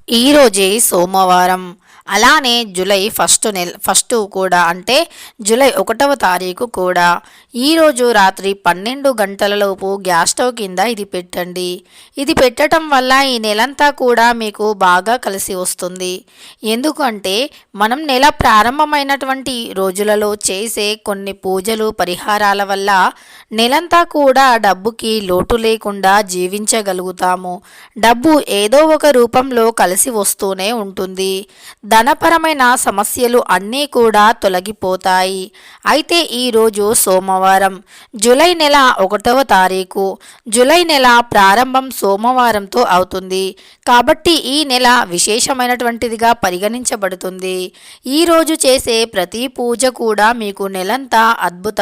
ఈరోజే సోమవారం. అలానే జూలై ఫస్ట్ కూడా అంటే జూలై 1వ తారీఖు కూడా. ఈరోజు రాత్రి 12 గంటలలోపు గ్యాస్ స్టవ్ కింద ఇది పెట్టండి. ఇది పెట్టడం వల్ల ఈ నెలంతా కూడా మీకు బాగా కలిసి వస్తుంది. ఎందుకంటే మనం నెల ప్రారంభమైనటువంటి రోజులలో చేసే కొన్ని పూజలు పరిహారాల వల్ల నెలంతా కూడా డబ్బుకి లోటు లేకుండా జీవించగలుగుతాము. డబ్బు ఏదో ఒక రూపంలో కలిసి వస్తూనే ఉంటుంది. ధనపరమైన సమస్యలు అన్నీ కూడా తొలగిపోతాయి. అయితే ఈరోజు సోమవారం, జూలై నెల 1వ తారీఖు. జూలై నెల ప్రారంభం సోమవారంతో అవుతుంది. కాబట్టి ఈ నెల విశేషమైనటువంటిదిగా పరిగణించబడుతుంది. ఈరోజు చేసే ప్రతి పూజ కూడా మీకు నెలంతా అద్భుత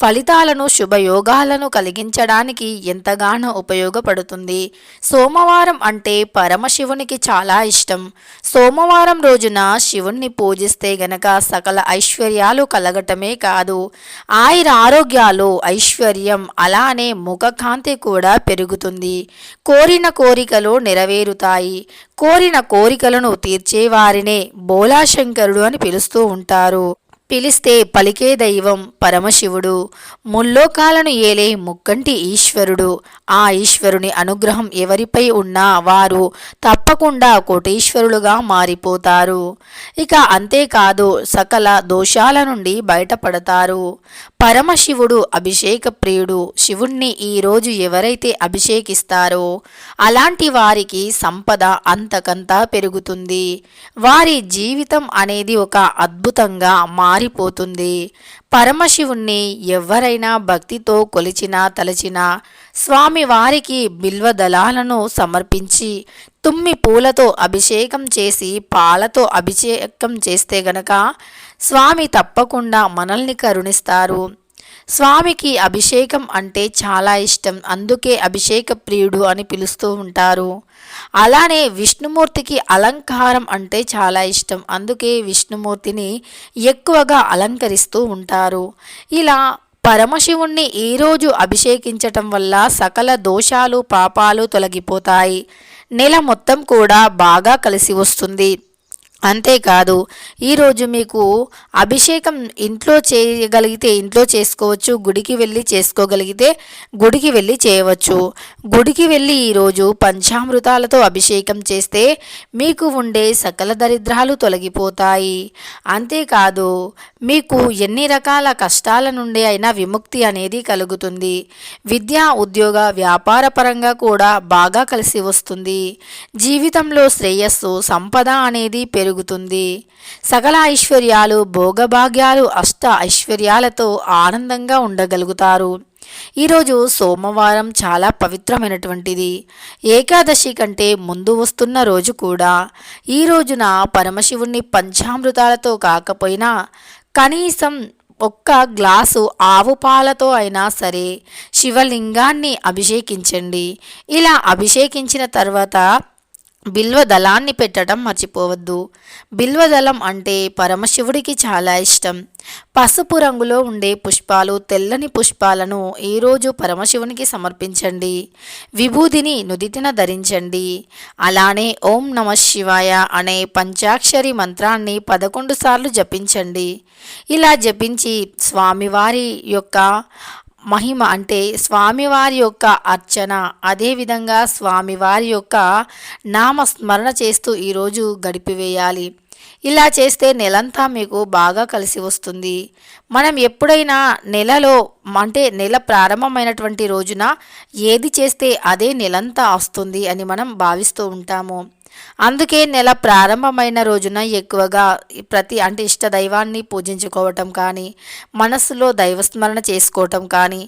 ఫలితాలను శుభయోగాలను కలిగించడానికి ఎంతగానో ఉపయోగపడుతుంది. సోమవారం అంటే పరమశివునికి చాలా ఇష్టం. సోమవారం రోజున శివుణ్ణి పూజిస్తే గనక సకల ఐశ్వర్యాలు కలగటమే కాదు, ఆయుర ఆరోగ్యాలు, ఐశ్వర్యం, అలానే ముఖకాంతి కూడా పెరుగుతుంది. కోరిన కోరికలు నెరవేరుతాయి. కోరిన కోరికలను తీర్చేవారినే బోలాశంకరుడు అని పిలుస్తూ ఉంటారు. పిలిస్తే పలికే దైవం పరమశివుడు. ముల్లోకాలను ఏలే ముక్కంటి ఈశ్వరుడు. ఆ ఈశ్వరుని అనుగ్రహం ఎవరిపై ఉన్నా వారు తప్పకుండా కోటీశ్వరులుగా మారిపోతారు. ఇక అంతేకాదు, సకల దోషాల నుండి బయటపడతారు. పరమశివుడు అభిషేక ప్రియుడు. శివుణ్ణి ఈరోజు ఎవరైతే అభిషేకిస్తారో అలాంటి వారికి సంపద అంతకంతా పెరుగుతుంది. వారి జీవితం అనేది ఒక అద్భుతంగా మారిపోతుంది. పరమశివుణ్ణి ఎవరైనా భక్తితో కొలిచినా తలచినా స్వామి వారికి బిల్వదళాలను సమర్పించి తుమ్మి పూలతో అభిషేకం చేసి పాలతో అభిషేకం చేస్తే గనక స్వామి తప్పకుండా మనల్ని కరుణిస్తారు. స్వామికి అభిషేకం అంటే చాలా ఇష్టం. అందుకే అభిషేక ప్రియుడు అని పిలుస్తూ ఉంటారు. అలానే విష్ణుమూర్తికి అలంకారం అంటే చాలా ఇష్టం. అందుకే విష్ణుమూర్తిని ఎక్కువగా అలంకరిస్తూ ఉంటారు. ఇలా పరమశివుణ్ణి ఈరోజు అభిషేకించటం వల్ల సకల దోషాలు పాపాలు తొలగిపోతాయి. నెల మొత్తం కూడా బాగా కలిసి వస్తుంది. అంతేకాదు, ఈరోజు మీకు అభిషేకం ఇంట్లో చేయగలిగితే ఇంట్లో చేసుకోవచ్చు. గుడికి వెళ్ళి చేసుకోగలిగితే గుడికి వెళ్ళి చేయవచ్చు. గుడికి వెళ్ళి ఈరోజు పంచామృతాలతో అభిషేకం చేస్తే మీకు ఉండే సకల దరిద్రాలు తొలగిపోతాయి. అంతేకాదు, మీకు ఎన్ని రకాల కష్టాల నుండి అయినా విముక్తి అనేది కలుగుతుంది. విద్యా ఉద్యోగ వ్యాపార పరంగా కూడా బాగా కలిసి వస్తుంది. జీవితంలో శ్రేయస్సు సంపద అనేది పెరుగుతుంది. సకల ఐశ్వర్యాలు భోగభాగ్యాలు అష్ట ఐశ్వర్యాలతో ఆనందంగా ఉండగలుగుతారు. ఈరోజు సోమవారం చాలా పవిత్రమైనటువంటిది. ఏకాదశి కంటే ముందు వస్తున్న రోజు కూడా. ఈ రోజున పరమశివుణ్ణి పంచామృతాలతో కాకపోయినా కనీసం ఒక్క గ్లాసు ఆవు పాలతో అయినా సరే శివలింగాన్ని అభిషేకించండి. ఇలా అభిషేకించిన తర్వాత బిల్వదళాన్ని పెట్టడం మర్చిపోవద్దు. బిల్వదళం అంటే పరమశివుడికి చాలా ఇష్టం. పసుపు రంగులో ఉండే పుష్పాలు, తెల్లని పుష్పాలను ఈరోజు పరమశివునికి సమర్పించండి. విభూదిని నుదిటిన ధరించండి. అలానే ఓం నమ శివాయ అనే పంచాక్షరి మంత్రాన్ని 11 సార్లు జపించండి. ఇలా జపించి స్వామివారి యొక్క మహిమ అంటే స్వామివారి యొక్క అర్చన, అదేవిధంగా స్వామివారి యొక్క నామస్మరణ చేస్తూ ఈరోజు గడిపివేయాలి. ఇలా చేస్తే నెలంతా మీకు బాగా కలిసి వస్తుంది. మనం ఎప్పుడైనా నెలలో అంటే నెల ప్రారంభమైనటువంటి రోజున ఏది చేస్తే అదే నెలంతా వస్తుంది అని మనం భావిస్తూ ఉంటాము. అందుకే నెల ప్రారంభమైన రోజున ఎక్కువగా అంటే ఇష్ట దైవాన్ని పూజించుకోవటం కానీ, మనస్సులో దైవస్మరణ చేసుకోవటం కానీ,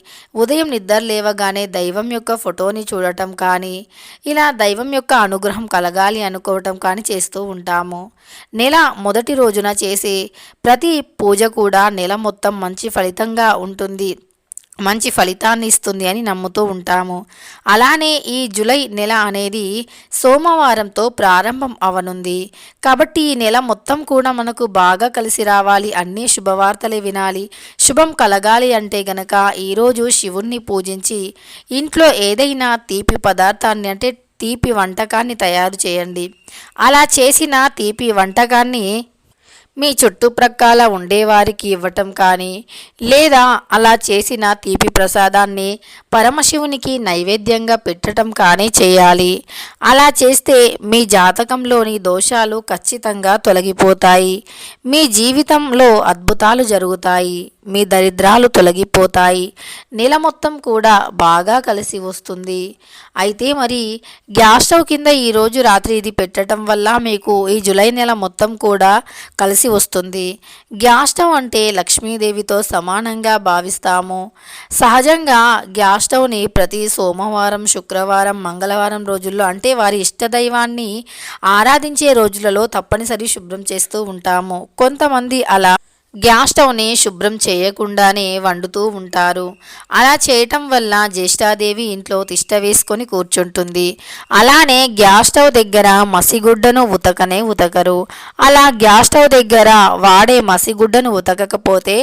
ఉదయం నిద్ర లేవగానే దైవం యొక్క ఫోటోని చూడటం కానీ, ఇలా దైవం యొక్క అనుగ్రహం కలగాలి అనుకోవటం కానీ చేస్తూ ఉంటాము. నెల మొదటి రోజున చేసే ప్రతి పూజ కూడా నెల మొత్తం మంచి ఫలితంగా ఉంటుంది, మంచి ఫలితాన్ని ఇస్తుంది అని నమ్ముతూ ఉంటాము. అలానే ఈ జూలై నెల అనేది సోమవారంతో ప్రారంభం అవనుంది. కాబట్టి ఈ నెల మొత్తం కూడా మనకు బాగా కలిసి రావాలి, అన్ని శుభవార్తలే వినాలి, శుభం కలగాలి అంటే గనక ఈరోజు శివుణ్ణి పూజించి ఇంట్లో ఏదైనా తీపి పదార్థాన్ని అంటే తీపి వంటకాన్ని తయారు చేయండి. అలా చేసిన తీపి వంటకాన్ని మీ చుట్టుప్రక్కల ఉండేవారికి ఇవ్వటం కానీ, లేదా అలా చేసిన తీపి ప్రసాదాన్ని పరమశివునికి నైవేద్యంగా పెట్టడం కానీ చేయాలి. అలా చేస్తే మీ జాతకంలోని దోషాలు ఖచ్చితంగా తొలగిపోతాయి. మీ జీవితంలో అద్భుతాలు జరుగుతాయి. మీ దరిద్రాలు తొలగిపోతాయి. నెల మొత్తం కూడా బాగా కలిసి వస్తుంది. అయితే మరి గ్యాస్ స్టవ్ కింద ఈరోజు రాత్రి ఇది పెట్టడం వల్ల మీకు ఈ జూలై నెల మొత్తం కూడా కలిసి వస్తుంది. గ్యాస్ స్టవ్ అంటే లక్ష్మీదేవితో సమానంగా భావిస్తాము. సహజంగా గ్యాస్ స్టవ్ని ప్రతి సోమవారం, శుక్రవారం, మంగళవారం రోజుల్లో అంటే వారి ఇష్టదైవాన్ని ఆరాధించే రోజులలో తప్పనిసరి శుభ్రం చేస్తూ ఉంటాము. కొంతమంది అలా గ్యాస్ స్టవ్ని శుభ్రం చేయకుండానే వండుతూ ఉంటారు. అలా చేయటం వల్ల జ్యేష్ఠాదేవి ఇంట్లో తిష్ట వేసుకొని కూర్చుంటుంది. అలానే గ్యాస్ స్టవ్ దగ్గర మసిగుడ్డను ఉతకనే ఉతకరు. అలా గ్యాస్ స్టవ్ దగ్గర వాడే మసిగుడ్డను ఉతకకపోతే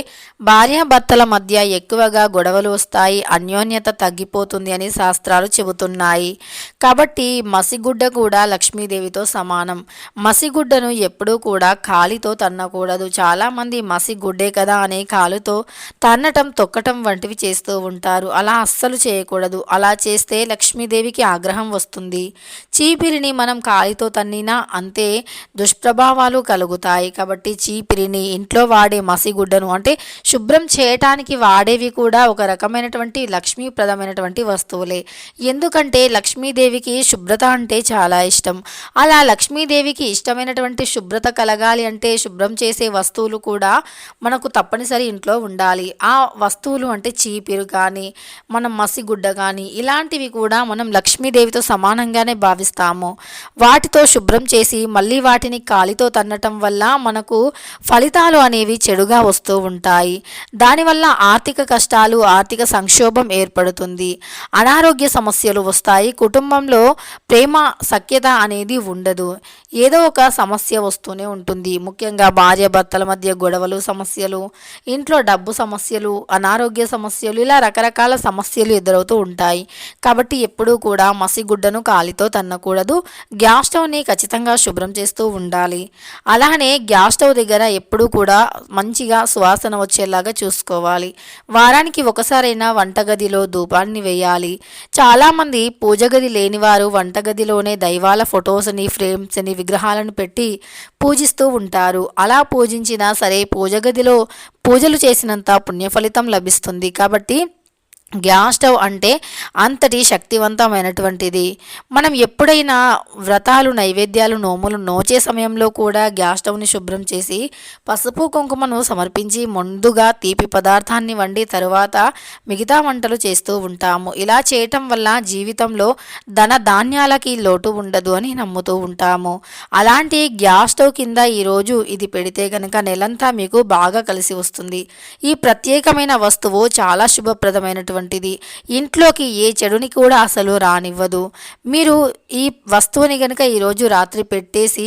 భార్యాభర్తల మధ్య ఎక్కువగా గొడవలు వస్తాయి, అన్యోన్యత తగ్గిపోతుంది అని శాస్త్రాలు చెబుతున్నాయి. కాబట్టి మసిగుడ్డ కూడా లక్ష్మీదేవితో సమానం. మసిగుడ్డను ఎప్పుడూ కూడా కాలితో తన్నకూడదు. చాలామంది మసిగుడ్డే కదా అనే కాలుతో తన్నటం, తొక్కటం వంటివి చేస్తూ ఉంటారు. అలా అస్సలు చేయకూడదు. అలా చేస్తే లక్ష్మీదేవికి ఆగ్రహం వస్తుంది. చీపిరిని మనం కాలితో తన్నినా అంతే దుష్ప్రభావాలు కలుగుతాయి. కాబట్టి చీపిరిని, ఇంట్లో వాడే మసిగుడ్డను అంటే శుభ్రం చేయటానికి వాడేవి కూడా ఒక రకమైనటువంటి లక్ష్మీప్రదమైనటువంటి వస్తువులే. ఎందుకంటే లక్ష్మీదేవికి శుభ్రత అంటే చాలా ఇష్టం. అలా లక్ష్మీదేవికి ఇష్టమైనటువంటి శుభ్రత కలగాలి అంటే శుభ్రం చేసే వస్తువులు కూడా మనకు తప్పనిసరి ఇంట్లో ఉండాలి. ఆ వస్తువులు అంటే చీపిరు కానీ, మనం మసిగుడ్డ కానీ ఇలాంటివి కూడా మనం లక్ష్మీదేవితో సమానంగానే భావిస్తాము. వాటితో శుభ్రం చేసి మళ్ళీ వాటిని కాలితో తన్నటం వల్ల మనకు ఫలితాలు అనేవి చెడుగా వస్తూ ఉంటాయి. దానివల్ల ఆర్థిక కష్టాలు, ఆర్థిక సంక్షోభం ఏర్పడుతుంది. అనారోగ్య సమస్యలు వస్తాయి. కుటుంబంలో ప్రేమ, సఖ్యత అనేది ఉండదు. ఏదో ఒక సమస్య వస్తూనే ఉంటుంది. ముఖ్యంగా భార్యాభర్తల మధ్య గొడవలు, సమస్యలు, ఇంట్లో డబ్బు సమస్యలు, అనారోగ్య సమస్యలు, ఇలా రకరకాల సమస్యలు ఎదురవుతూ ఉంటాయి. కాబట్టి ఎప్పుడూ కూడా మసిగుడ్డను కాలితో తన్నకూడదు. గ్యాస్ స్టవ్ని ఖచ్చితంగా శుభ్రం చేస్తూ ఉండాలి. అలానే గ్యాస్ స్టవ్ దగ్గర ఎప్పుడూ కూడా మంచిగా సువాసన వచ్చేలాగా చూసుకోవాలి. వారానికి ఒకసారైనా వంటగదిలో ధూపాన్ని వేయాలి. చాలామంది పూజ గది లేనివారు వంటగదిలోనే దైవాల ఫొటోస్ని, ఫ్రేమ్స్ని, విగ్రహాలను పెట్టి పూజిస్తూ ఉంటారు. అలా పూజించినా సరే పూజ గదిలో పూజలు చేసినంత పుణ్యఫలితం లభిస్తుంది. కాబట్టి గ్యాస్ స్టవ్ అంటే అంతటి శక్తివంతమైనటువంటిది. మనం ఎప్పుడైనా వ్రతాలు, నైవేద్యాలు, నోములు నోచే సమయంలో కూడా గ్యాస్ స్టవ్ని శుభ్రం చేసి పసుపు, కుంకుమను సమర్పించి ముందుగా తీపి పదార్థాన్ని వండి తరువాత మిగతా వంటలు చేస్తూ ఉంటాము. ఇలా చేయటం వల్ల జీవితంలో ధన ధాన్యాలకి లోటు ఉండదు అని నమ్ముతూ ఉంటాము. అలాంటి గ్యాస్ స్టవ్ కింద ఈరోజు ఇది పెడితే కనుక నెలంతా మీకు బాగా కలిసి వస్తుంది. ఈ ప్రత్యేకమైన వస్తువు చాలా శుభప్రదమైనటువంటి ఇంట్లోకి ఏ చెడుని కూడా అసలు రానివ్వదు. మీరు ఈ వస్తువుని గనుక ఈరోజు రాత్రి పెట్టేసి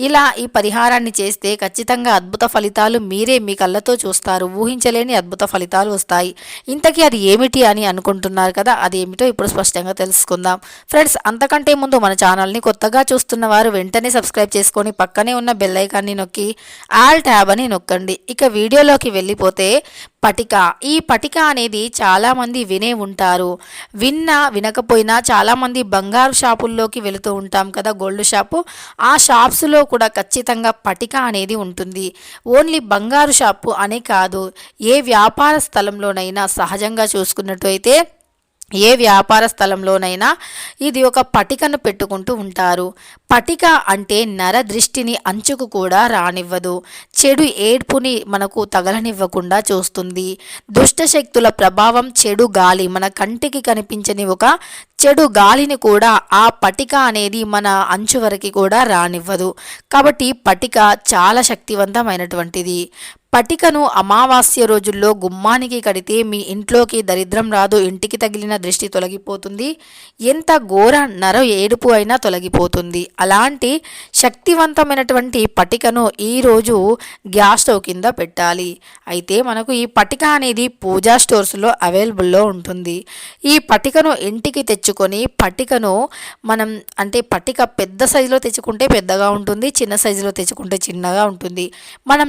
ఇలా ఈ పరిహారాన్ని చేస్తే ఖచ్చితంగా అద్భుత ఫలితాలు మీరే మీ కళ్ళతో చూస్తారు. ఊహించలేని అద్భుత ఫలితాలు వస్తాయి. ఇంతకీ అది ఏమిటి అని అనుకుంటున్నారు కదా, అది ఏమిటో ఇప్పుడు స్పష్టంగా తెలుసుకుందాం. ఫ్రెండ్స్, అంతకంటే ముందు మన ఛానల్ని కొత్తగా చూస్తున్న వారు వెంటనే సబ్స్క్రైబ్ చేసుకొని పక్కనే ఉన్న బెల్ ఐకాన్ని నొక్కి ఆల్ ట్యాబ్ అని నొక్కండి. ఇక వీడియోలోకి వెళ్ళిపోతే పటిక. ఈ పటిక అనేది చాలామంది వినే ఉంటారు. వినకపోయినా చాలామంది బంగారు షాపుల్లోకి వెళుతూ ఉంటాం కదా, గోల్డ్ షాపు. ఆ షాప్స్లో కూడా ఖచ్చితంగా పటిక అనేది ఉంటుంది. ఓన్లీ బంగారు షాపు అనే కాదు, ఏ వ్యాపార స్థలంలోనైనా సహజంగా చూసుకున్నట్టు ఏ వ్యాపార స్థలంలోనైనా ఇది ఒక పటికను పెట్టుకుంటూ ఉంటారు. పటిక అంటే నర దృష్టిని అంచుకు కూడా రానివ్వదు. చెడు ఏడ్పుని మనకు తగలనివ్వకుండా చూస్తుంది. దుష్ట శక్తుల ప్రభావం, చెడు గాలి, మన కంటికి కనిపించని ఒక చెడు గాలిని కూడా ఆ పటిక అనేది మన అంచు వరకు కూడా రానివ్వదు. కాబట్టి పటిక చాలా శక్తివంతమైనటువంటిది. పటికను అమావాస్య రోజుల్లో గుమ్మానికి కడితే మీ ఇంట్లోకి దరిద్రం రాదు, ఇంటికి తగిలిన దృష్టి తొలగిపోతుంది, ఎంత ఘోర నర ఏడుపు అయినా తొలగిపోతుంది. అలాంటి శక్తివంతమైనటువంటి పటికను ఈరోజు గ్యాస్ స్టవ్ కింద పెట్టాలి. అయితే మనకు ఈ పటిక అనేది పూజా స్టోర్స్లో అవైలబుల్లో ఉంటుంది. ఈ పటికను ఇంటికి తెచ్చుకొని పటికను మనం అంటే పటిక పెద్ద సైజులో తెచ్చుకుంటే పెద్దగా ఉంటుంది, చిన్న సైజులో తెచ్చుకుంటే చిన్నగా ఉంటుంది. మనం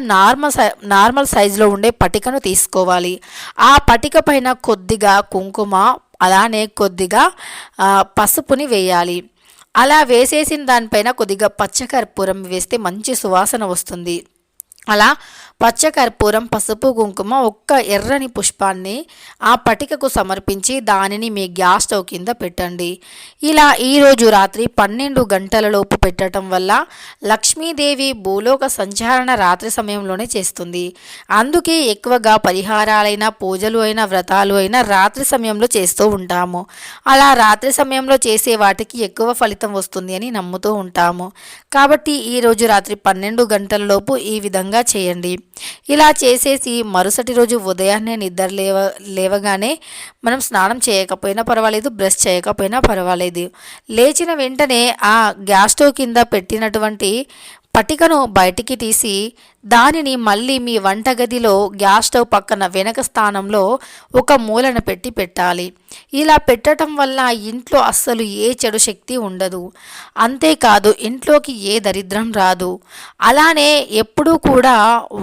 నార్మల్ సైజులో ఉండే పటికను తీసుకోవాలి. ఆ పటిక పైన కొద్దిగా కుంకుమ అలానే కొద్దిగా పసుపుని వేయాలి. అలా వేసేసిన దానిపైన కొద్దిగా పచ్చకర్పూరం వేస్తే మంచి సువాసన వస్తుంది. అలా పచ్చకర్పూరం పసుపు కుంకుమ ఒక్క ఎర్రని పుష్పాన్ని ఆ పటికకు సమర్పించి దానిని మీ గ్యాస్ స్టవ్ కింద పెట్టండి. ఇలా ఈరోజు రాత్రి 12 గంటలలోపు పెట్టడం వల్ల లక్ష్మీదేవి భూలోక సంచారణ రాత్రి సమయంలోనే చేస్తుంది. అందుకే ఎక్కువగా పరిహారాలైన పూజలు అయినా వ్రతాలు అయినా రాత్రి సమయంలో చేస్తూ ఉంటాము. అలా రాత్రి సమయంలో చేసే వాటికి ఎక్కువ ఫలితం వస్తుంది అని నమ్ముతూ ఉంటాము. కాబట్టి ఈరోజు రాత్రి 12 గంటలలోపు ఈ విధంగా చేయండి. ఇలా చేసేసి మరుసటి రోజు ఉదయాన్నే నిద్ర లేవగానే మనం స్నానం చేయకపోయినా పర్వాలేదు, బ్రష్ చేయకపోయినా పర్వాలేదు, లేచిన వెంటనే ఆ గ్యాస్ స్టవ్ కింద పెట్టినటువంటి పటికను బయటికి తీసి దానిని మళ్ళీ మీ వంటగదిలో గ్యాస్ స్టవ్ పక్కన వెనక స్థానంలో ఒక మూలన పెట్టాలి. ఇలా పెట్టడం వల్ల ఇంట్లో అస్సలు ఏ చెడు శక్తి ఉండదు. అంతేకాదు ఇంట్లోకి ఏ దరిద్రం రాదు. అలానే ఎప్పుడూ కూడా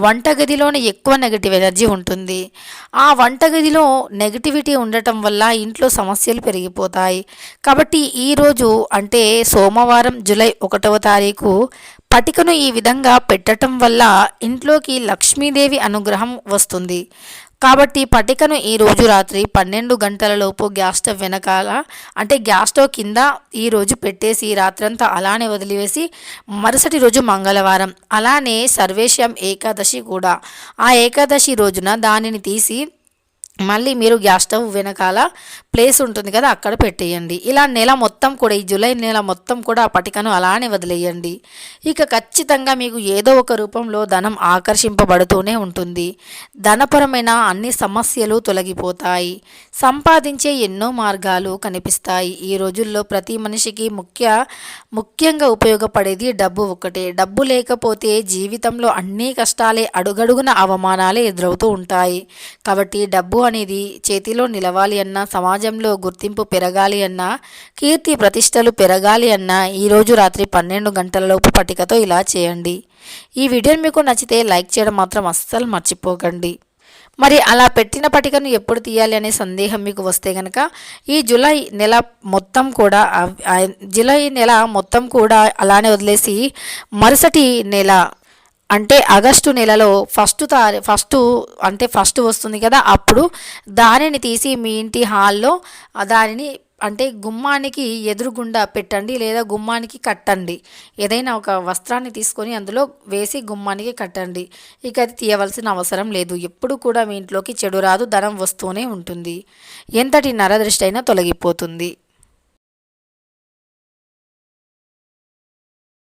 వంటగదిలోనే ఎక్కువ నెగటివ్ ఎనర్జీ ఉంటుంది. ఆ వంటగదిలో నెగటివిటీ ఉండటం వల్ల ఇంట్లో సమస్యలు పెరిగిపోతాయి. కాబట్టి ఈరోజు అంటే సోమవారం జూలై 1వ తారీఖు పటికను ఈ విధంగా పెట్టడం వల్ల ఇంట్లోకి లక్ష్మీదేవి అనుగ్రహం వస్తుంది. కాబట్టి పటికను ఈరోజు రాత్రి 12 గంటలలోపు గ్యాస్ స్టవ్ వెనకాల అంటే గ్యాస్ స్టవ్ కింద ఈరోజు పెట్టేసి రాత్రంతా అలానే వదిలివేసి మరుసటి రోజు మంగళవారం అలానే సర్వేశ్యం ఏకాదశి కూడా ఆ ఏకాదశి రోజున దానిని తీసి మళ్ళీ మీరు గ్యాస్ స్టవ్ వెనకాల ప్లేస్ ఉంటుంది కదా అక్కడ పెట్టేయండి. ఇలా నెల మొత్తం కూడా ఈ జూలై నెల మొత్తం కూడా ఆ పటికను అలానే వదిలేయండి. ఇక ఖచ్చితంగా మీకు ఏదో ఒక రూపంలో ధనం ఆకర్షింపబడుతూనే ఉంటుంది. ధనపరమైన అన్ని సమస్యలు తొలగిపోతాయి. సంపాదించే ఎన్నో మార్గాలు కనిపిస్తాయి. ఈ రోజుల్లో ప్రతి మనిషికి ముఖ్యంగా ఉపయోగపడేది డబ్బు ఒక్కటే. డబ్బు లేకపోతే జీవితంలో అన్ని కష్టాలే, అడుగడుగున అవమానాలే ఎదురవుతూ ఉంటాయి. కాబట్టి డబ్బు అనేది చేతిలో నిలవాలి అన్నా, సమాజంలో గుర్తింపు పెరగాలి అన్నా, కీర్తి ప్రతిష్టలు పెరగాలి అన్నా ఈరోజు రాత్రి 12 గంటలలోపు పటికతో ఇలా చేయండి. ఈ వీడియో మీకు నచ్చితే లైక్ చేయడం మాత్రం అస్సలు మర్చిపోకండి. మరి అలా పెట్టిన పటికను ఎప్పుడు తీయాలి అనే సందేహం మీకు వస్తే కనుక ఈ జూలై నెల మొత్తం కూడా అలానే వదిలేసి మరుసటి నెల అంటే ఆగస్టు నెలలో ఫస్ట్ వస్తుంది కదా అప్పుడు దానిని తీసి మీ ఇంటి హాల్లో దానిని అంటే గుమ్మానికి ఎదురుగుండా పెట్టండి లేదా గుమ్మానికి కట్టండి. ఏదైనా ఒక వస్త్రాన్ని తీసుకొని అందులో వేసి గుమ్మానికి కట్టండి. ఇక అది తీయవలసిన అవసరం లేదు. ఎప్పుడు కూడా మీ ఇంట్లోకి చెడు రాదు, ధనం వస్తూనే ఉంటుంది. ఎంతటి నరదృష్టి అయినా తొలగిపోతుంది.